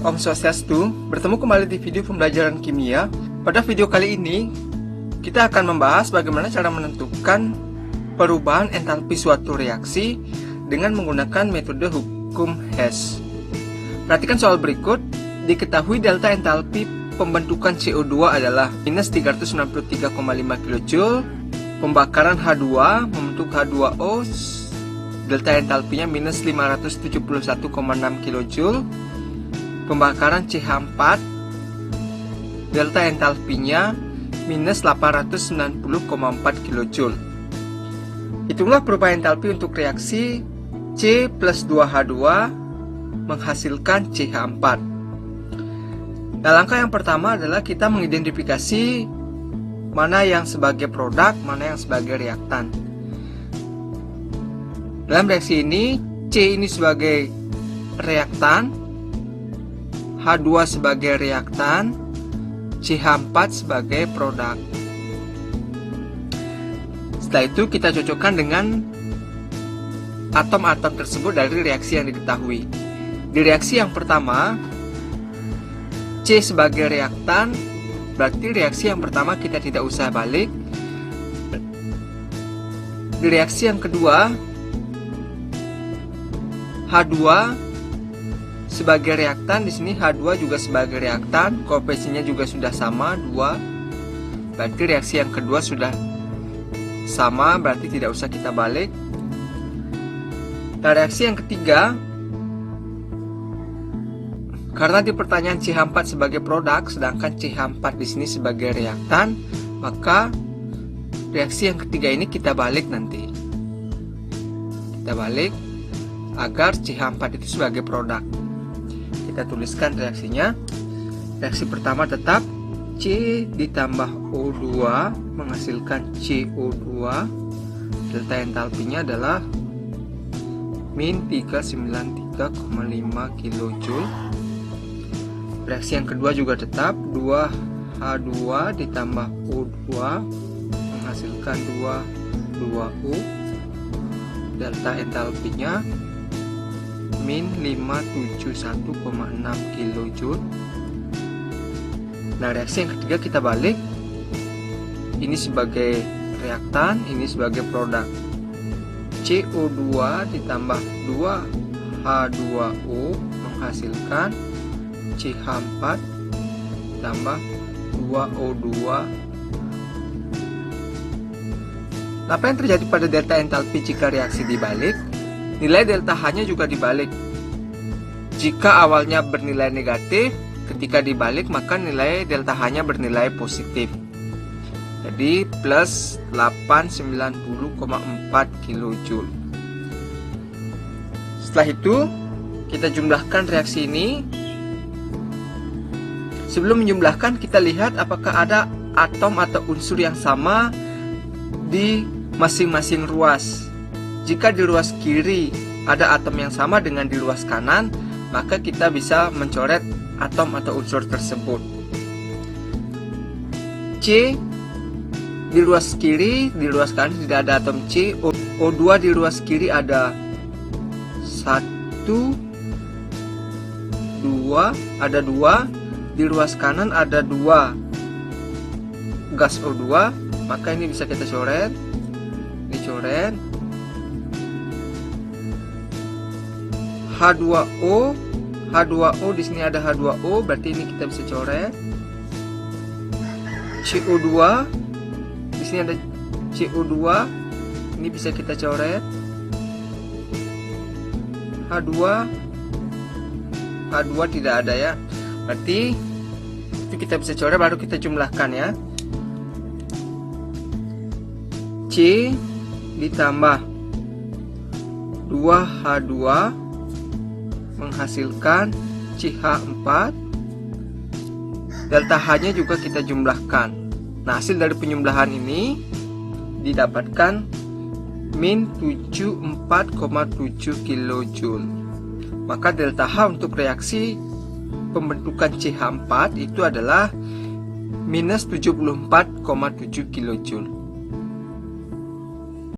Om Swastiastu, bertemu kembali di video pembelajaran kimia. Pada video kali ini, kita akan membahas bagaimana cara menentukan perubahan entalpi suatu reaksi dengan menggunakan metode hukum Hess. Perhatikan soal berikut. Diketahui delta entalpi pembentukan CO2 adalah minus 393,5 kJ. Pembakaran H2 membentuk H2O, delta entalpinya minus 571,6 kJ. Pembakaran CH4, delta entalpinya minus 890,4 kJ. Hitunglah perubahan entalpi untuk reaksi C plus 2H2 menghasilkan CH4. Nah, langkah yang pertama adalah kita mengidentifikasi mana yang sebagai produk, mana yang sebagai reaktan. Dalam reaksi ini, C ini sebagai reaktan, H2 sebagai reaktan, CH4 sebagai produk. Setelah itu kita cocokkan dengan atom-atom tersebut dari reaksi yang diketahui. Di reaksi yang pertama, C sebagai reaktan, berarti reaksi yang pertama kita tidak usah balik. Di reaksi yang kedua, H2 sebagai reaktan, di sini H2 juga sebagai reaktan, koefisiennya juga sudah sama 2. Berarti reaksi yang kedua sudah sama, berarti tidak usah kita balik. Nah, reaksi yang ketiga, karena di pertanyaan CH4 sebagai produk, sedangkan CH4 di sini sebagai reaktan, maka reaksi yang ketiga ini kita balik nanti. Kita balik agar CH4 itu sebagai produk. Kita tuliskan reaksinya. Reaksi pertama tetap C ditambah O2 menghasilkan CO2. Delta entalpinya adalah min 393,5 kJ. Reaksi yang kedua juga tetap 2H2 ditambah O2 menghasilkan 2O. Delta entalpinya min 571,6 kJ. Nah, reaksi yang ketiga kita balik. Ini sebagai reaktan, ini sebagai produk. CO2 ditambah 2H2O menghasilkan CH4 tambah 2O2. Apa yang terjadi pada delta entalpi jika reaksi dibalik? Nilai delta H-nya juga dibalik. Jika awalnya bernilai negatif, ketika dibalik maka nilai delta H-nya bernilai positif. Jadi plus 890,4 kJ. Setelah itu, kita jumlahkan reaksi ini. Sebelum menjumlahkan, kita lihat apakah ada atom atau unsur yang sama di masing-masing ruas. Jika di ruas kiri ada atom yang sama dengan di ruas kanan, maka kita bisa mencoret atom atau unsur tersebut. C di ruas kiri, di ruas kanan tidak ada atom C. O2 di ruas kiri ada 1, 2, ada 2. Di ruas kanan ada 2 gas O2, maka ini bisa kita coret. Dicoret. H2O, H2O di sini ada H2O, berarti ini kita bisa coret. CO2, di sini ada CO2, ini bisa kita coret. H2, H2 tidak ada ya. Berarti itu kita bisa coret, baru kita jumlahkan ya. C ditambah 2H2 menghasilkan CH4. Delta H-nya juga kita jumlahkan. Nah, hasil dari penjumlahan ini didapatkan min 74,7 kJ. Maka delta H untuk reaksi pembentukan CH4 itu adalah minus 74,7 kJ.